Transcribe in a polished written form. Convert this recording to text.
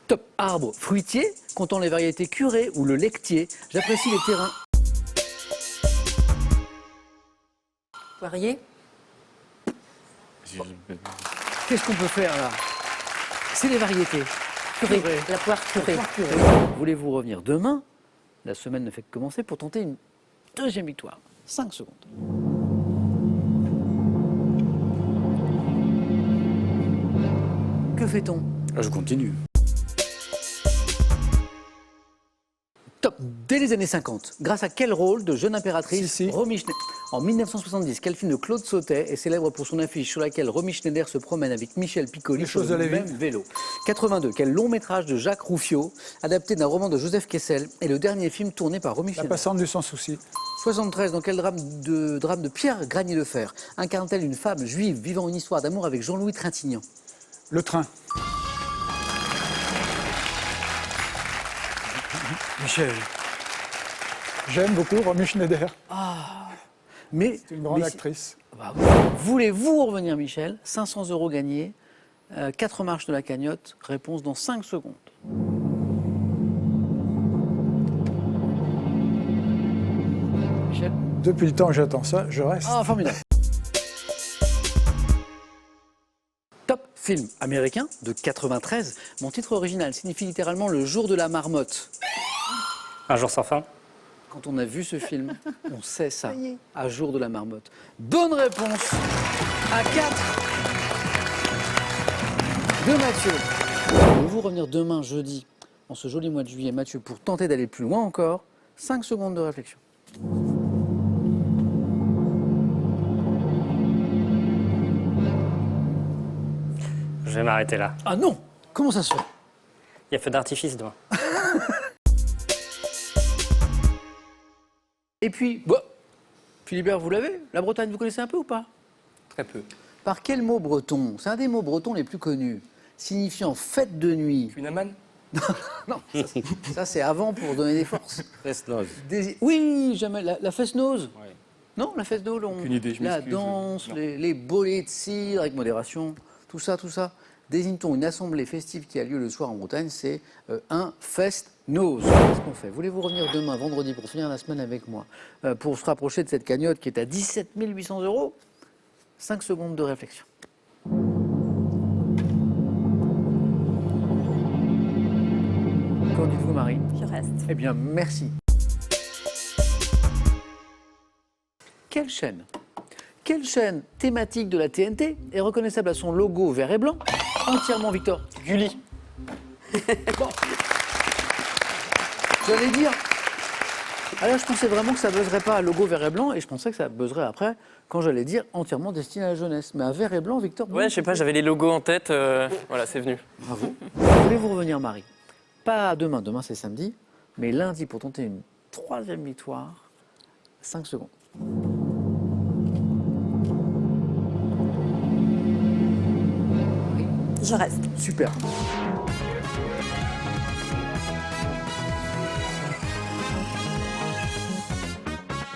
Top. Arbre fruitier, comptant les variétés curées ou le lectier. J'apprécie les terrains. Poirier. Qu'est-ce qu'on peut faire là? C'est les variétés. Curé. Curé. La poire curée. Voulez-vous revenir demain? La semaine ne fait que commencer pour tenter une deuxième victoire. 5 secondes. Que fait-on? Je continue. Top. Dès les années 50, grâce à quel rôle de jeune impératrice Si. Romy Schneider? En 1970, quel film de Claude Sautet est célèbre pour son affiche sur laquelle Romy Schneider se promène avec Michel Piccoli Les sur choses de le la vie. même vélo? 82, quel long métrage de Jacques Rouffio, adapté d'un roman de Joseph Kessel, est le dernier film tourné par Romy La Schneider? passante du sans souci. 73, dans quel drame de Pierre Granier de Fer incarne-t-elle une femme juive vivant une histoire d'amour avec Jean-Louis Trintignant? Le train. Michel. J'aime beaucoup Romy Schneider. Mais, C'est une grande mais actrice. bah, voulez-vous revenir, Michel? 500 € gagnés, 4 marches de la cagnotte, réponse dans 5 secondes. Michel? Depuis le temps que j'attends ça, je reste. Ah, formidable. Top film américain de 93. Mon titre original signifie littéralement le jour de la marmotte. Un jour sans fin. Quand on a vu ce film, on sait ça. À jour de la marmotte. Bonne réponse à 4 de Mathieu. Pouvez-vous revenir demain, jeudi, en ce joli mois de juillet, Mathieu, pour tenter d'aller plus loin encore? 5 secondes de réflexion. Je vais m'arrêter là. Ah non! Comment ça se fait? Il y a feu d'artifice demain. Et puis, bah, Philibert, vous l'avez? La Bretagne, vous connaissez un peu ou pas? Très peu. Par quel mot breton? C'est un des mots bretons les plus connus, signifiant fête de nuit. Une amane? Non, ça c'est avant pour donner des forces. Fest-noz. Oui, jamais. La fesse-noz. Ouais. Non, la fesse-noz, Aucune idée, je la m'excuse. danse, Non. les bolets de cidre avec modération, tout ça, tout ça. Désigne-t-on une assemblée festive qui a lieu le soir en Bretagne? C'est un fest-noz. Qu'est-ce qu'on fait? Voulez-vous revenir demain, vendredi, pour finir la semaine avec moi, pour se rapprocher de cette cagnotte qui est à 17 800 €? 5 secondes de réflexion. Qu'en dites-vous, Marie? Je reste. Eh bien, merci. Quelle chaîne thématique de la TNT est reconnaissable à son logo vert et blanc, entièrement Victor? Gulli. Bon. J'allais dire. Alors, je pensais vraiment que ça buzzerait pas à logo vert et blanc, et je pensais que ça buzzerait après, quand j'allais dire entièrement destiné à la jeunesse. Mais à vert et blanc, Victor? Ouais, je sais pas, j'avais les logos en tête, voilà, c'est venu. Bravo. Voulez-vous revenir, Marie? Pas demain, demain c'est samedi, mais lundi pour tenter une 3e victoire. 5 secondes. Je reste. Super.